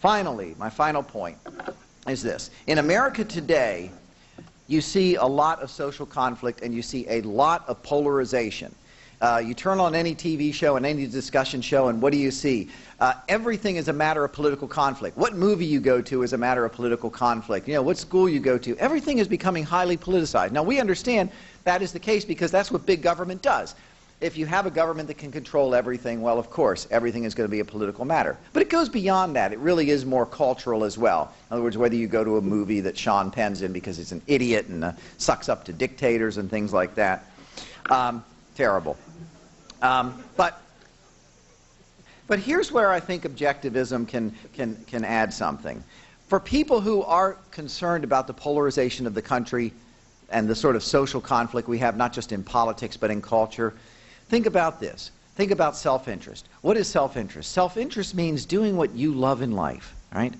Finally, my final point is this. In America today, you see a lot of social conflict and you see a lot of polarization. You turn on any TV show and any discussion show and what do you see? Everything is a matter of political conflict. What movie you go to is a matter of political conflict. You know, what school you go to. Everything is becoming highly politicized. Now, we understand that is the case because that's what big government does. If you have a government that can control everything, well, of course, everything is going to be a political matter. But it goes beyond that. It really is more cultural as well. In other words, whether you go to a movie that Sean Penn's in because he's an idiot and sucks up to dictators and things like that. Terrible. But here's where I think objectivism can add something. For people who are concerned about the polarization of the country and the sort of social conflict we have, not just in politics but in culture, think about this. Think about self-interest. What is self-interest? Self-interest means doing what you love in life, right?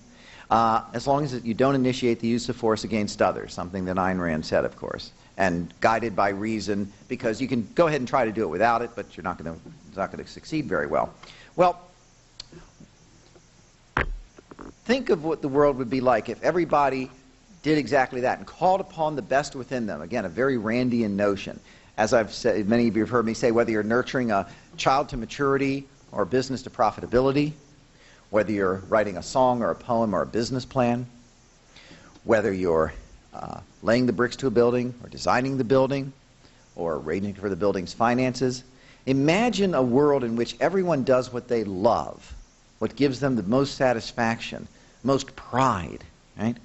As long as you don't initiate the use of force against others, something that Ayn Rand said, of course, and guided by reason, because you can go ahead and try to do it without it, but it's not going to succeed very well. Well, think of what the world would be like if everybody did exactly that and called upon the best within them. Again, a very Randian notion. As I've said, many of you have heard me say, whether you're nurturing a child to maturity or a business to profitability, whether you're writing a song or a poem or a business plan, whether you're laying the bricks to a building or designing the building or arranging for the building's finances, imagine a world in which everyone does what they love, what gives them the most satisfaction, most pride, right?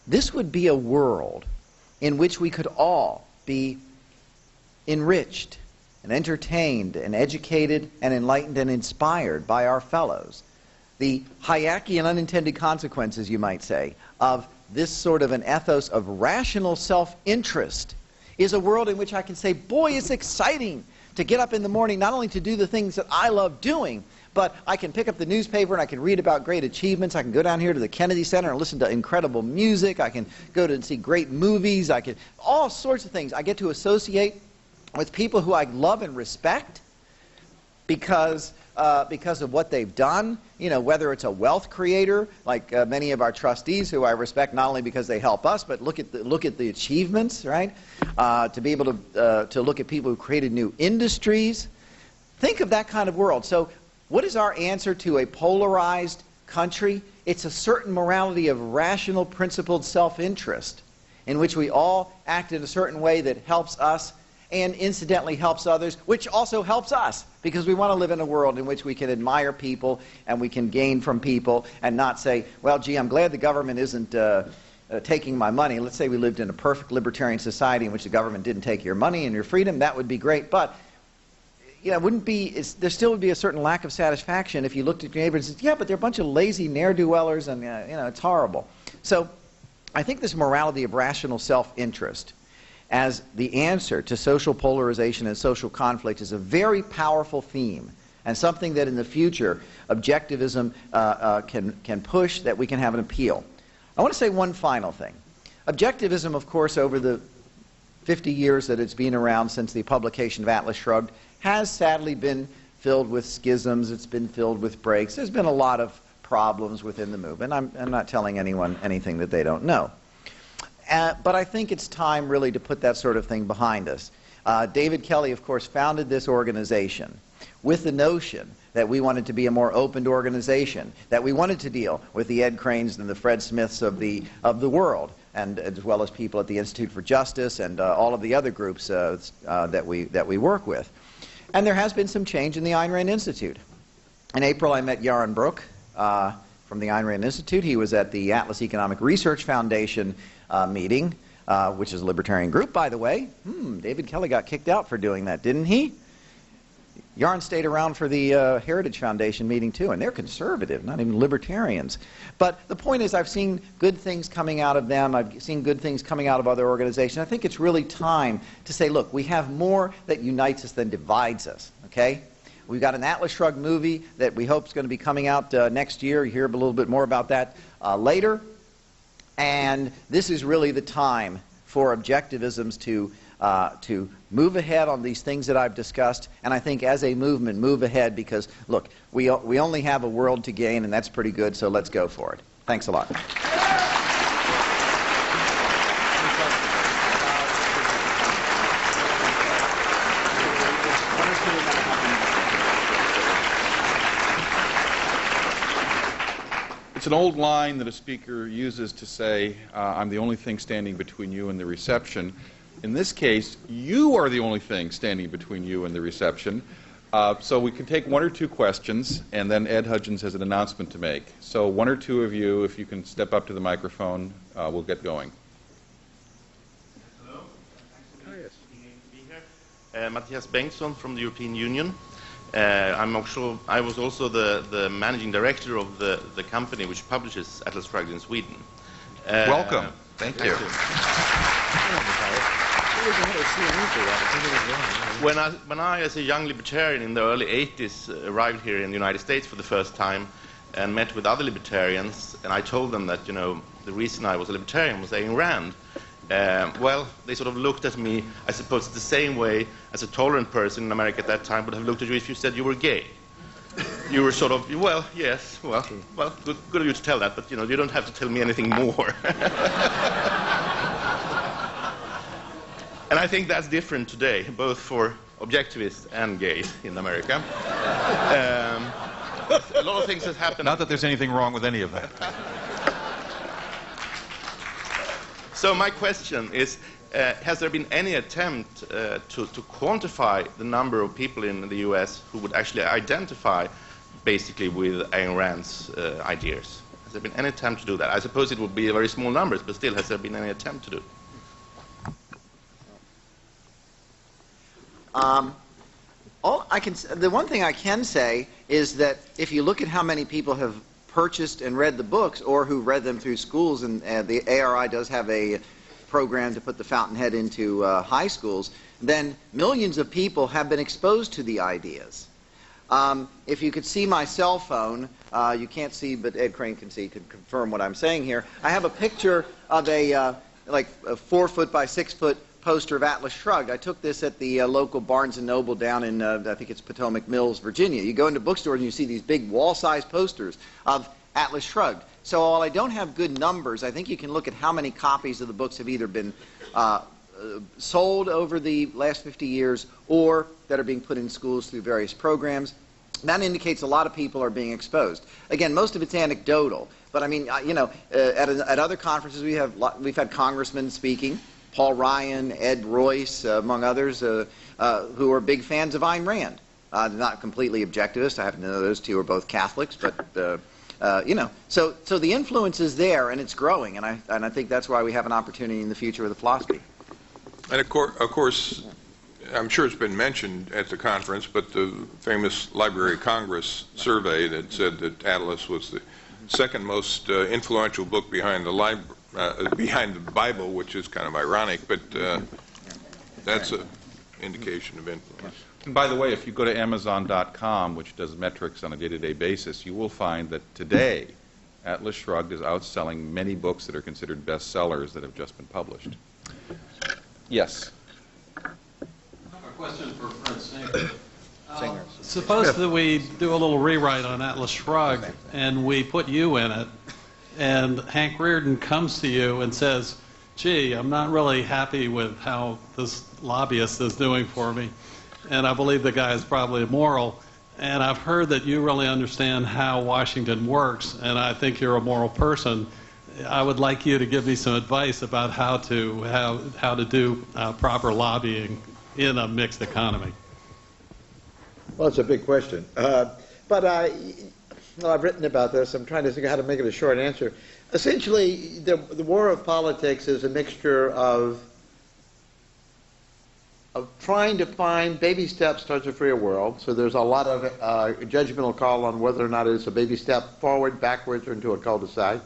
This would be a world in which we could all be enriched and entertained and educated and enlightened and inspired by our fellows. The Hayekian unintended consequences, you might say, of this sort of an ethos of rational self-interest is a world in which I can say, boy, it's exciting to get up in the morning not only to do the things that I love doing, but I can pick up the newspaper and I can read about great achievements. I can go down here to the Kennedy Center and listen to incredible music. I can go to and see great movies. I can, all sorts of things. I get to associate with people who I love and respect because of what they've done, you know, whether it's a wealth creator, like many of our trustees who I respect not only because they help us, but look at the achievements, right? To be able to look at people who created new industries. Think of that kind of world. So what is our answer to a polarized country? It's a certain morality of rational, principled self-interest in which we all act in a certain way that helps us and incidentally helps others, which also helps us, because we want to live in a world in which we can admire people and we can gain from people and not say, well, gee, I'm glad the government isn't taking my money. Let's say we lived in a perfect libertarian society in which the government didn't take your money and your freedom. That would be great, but you know, there still would be a certain lack of satisfaction if you looked at your neighbors and said, yeah, but they're a bunch of lazy ne'er-do-wellers and you know, it's horrible. So I think this morality of rational self-interest as the answer to social polarization and social conflict is a very powerful theme and something that in the future objectivism can push, that we can have an appeal. I want to say one final thing. Objectivism, of course, over the 50 years that it's been around since the publication of Atlas Shrugged, has sadly been filled with schisms. It's been filled with breaks. There's been a lot of problems within the movement. I'm not telling anyone anything that they don't know. But I think it's time really to put that sort of thing behind us. David Kelly, of course, founded this organization with the notion that we wanted to be a more open organization, that we wanted to deal with the Ed Cranes and the Fred Smiths of the world, and as well as people at the Institute for Justice and all of the other groups that we work with. And there has been some change in the Ayn Rand Institute. In April, I met Yaron Brook from the Ayn Rand Institute. He was at the Atlas Economic Research Foundation meeting, which is a libertarian group, by the way. David Kelly got kicked out for doing that, didn't he? Yaron stayed around for the Heritage Foundation meeting too, and they're conservative, not even libertarians. But the point is, I've seen good things coming out of them. I've seen good things coming out of other organizations. I think it's really time to say, look, we have more that unites us than divides us, okay? We've got an Atlas Shrugged movie that we hope is going to be coming out next year. You hear a little bit more about that later. And this is really the time for objectivisms to to move ahead on these things that I've discussed, and I think as a movement, move ahead because, look, we only have a world to gain, and that's pretty good, so let's go for it. Thanks a lot. It's an old line that a speaker uses to say, I'm the only thing standing between you and the reception. In this case, you are the only thing standing between you and the reception. So we can take one or two questions, and then Ed Hudgens has an announcement to make. So one or two of you, if you can step up to the microphone, we'll get going. Hello. Thanks for being here. Matthias Bengtsson from the European Union. I was also the managing director of the company which publishes Atlas Shrugged in Sweden. Welcome. Thank you. When I, as a young libertarian in the early 80s, arrived here in the United States for the first time and met with other libertarians, and I told them that, the reason I was a libertarian was Ayn Rand. Well, they sort of looked at me, I suppose, the same way as a tolerant person in America at that time would have looked at you if you said you were gay. You were sort of, well, yes, well, good of you to tell that, but, you don't have to tell me anything more. And I think that's different today, both for objectivists and gays in America. A lot of things have happened. Not that there's anything wrong with any of that. So my question is, has there been any attempt to quantify the number of people in the US who would actually identify basically with Ayn Rand's ideas? Has there been any attempt to do that? I suppose it would be very small numbers, but still, has there been any attempt to do it? The one thing I can say is that if you look at how many people have purchased and read the books or who read them through schools, and the ARI does have a program to put the Fountainhead into high schools, then millions of people have been exposed to the ideas. If you could see my cell phone, you can't see, but Ed Crane can see, could confirm what I'm saying here. I have a picture of a 4-foot by 6-foot poster of Atlas Shrugged. I took this at the local Barnes & Noble down in, I think it's Potomac Mills, Virginia. You go into bookstores and you see these big wall-sized posters of Atlas Shrugged. So while I don't have good numbers, I think you can look at how many copies of the books have either been sold over the last 50 years or that are being put in schools through various programs. That indicates a lot of people are being exposed. Again, most of it's anecdotal, but I mean, at other conferences we've had congressmen speaking, Paul Ryan, Ed Royce, among others, who are big fans of Ayn Rand. Not completely objectivist. I happen to know those two are both Catholics, but so the influence is there and it's growing, and I think that's why we have an opportunity in the future with the philosophy. And of course, I'm sure it's been mentioned at the conference, but the famous Library of Congress survey that said that Atlas was the second most influential book behind the Bible, which is kind of ironic, but that's an indication of influence. And by the way, if you go to Amazon.com, which does metrics on a day-to-day basis, you will find that today Atlas Shrugged is outselling many books that are considered bestsellers that have just been published. Yes? I have a question for Fred Singer. Suppose that we do a little rewrite on Atlas Shrugged and we put you in it, and Hank Reardon comes to you and says, gee, I'm not really happy with how this lobbyist is doing for me, and I believe the guy is probably immoral, and I've heard that you really understand how Washington works, and I think you're a moral person. I would like you to give me some advice about how to do proper lobbying in a mixed economy. Well, it's a big question. But I've written about this. I'm trying to think how to make it a short answer. Essentially, the war of politics is a mixture of trying to find baby steps towards a freer world. So there's a lot of judgmental call on whether or not it's a baby step forward, backwards, or into a cul-de-sac.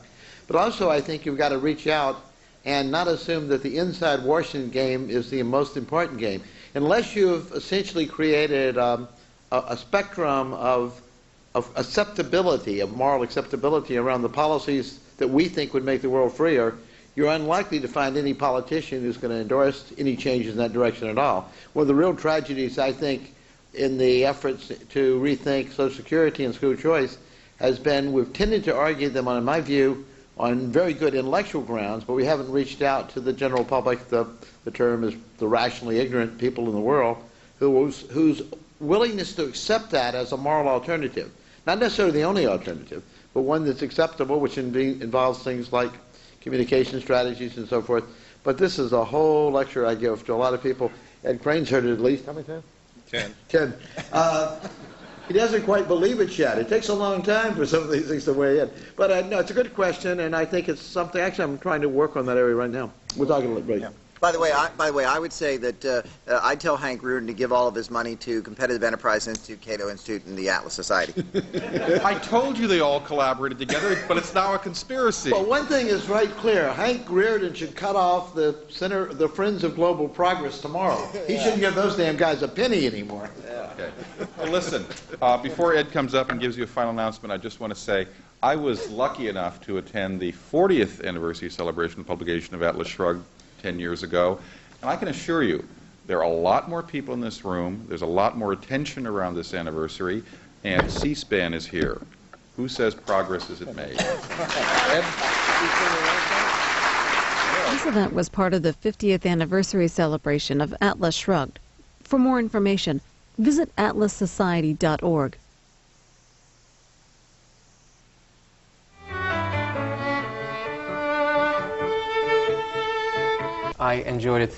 But also, I think you've got to reach out and not assume that the inside Washington game is the most important game. Unless you've essentially created a spectrum of acceptability, of moral acceptability around the policies that we think would make the world freer, you're unlikely to find any politician who's going to endorse any changes in that direction at all. One of the real tragedies, I think, in the efforts to rethink Social Security and school choice has been we've tended to argue them, in my view, on very good intellectual grounds, but we haven't reached out to the general public, the term is the rationally ignorant people in the world, whose willingness to accept that as a moral alternative. Not necessarily the only alternative, but one that's acceptable, which involves things like communication strategies and so forth. But this is a whole lecture I give to a lot of people. Ed Crane's heard it at least. How many times? 10. 10. He doesn't quite believe it yet. It takes a long time for some of these things to weigh in. But no, it's a good question, and I think it's something. Actually, I'm trying to work on that area right now. We're talking about it. Yeah. By the way, I would say that I'd tell Hank Rearden to give all of his money to Competitive Enterprise Institute, Cato Institute, and the Atlas Society. I told you they all collaborated together, but it's now a conspiracy. Well, one thing is right clear. Hank Rearden should cut off the Friends of Global Progress tomorrow. He shouldn't give those damn guys a penny anymore. Okay. Well, listen, before Ed comes up and gives you a final announcement, I just want to say I was lucky enough to attend the 40th anniversary celebration and publication of Atlas Shrugged 10 years ago, and I can assure you there are a lot more people in this room, there's a lot more attention around this anniversary, and C-SPAN is here. Who says progress isn't made? Ed? This event was part of the 50th anniversary celebration of Atlas Shrugged. For more information, visit atlassociety.org. I enjoyed it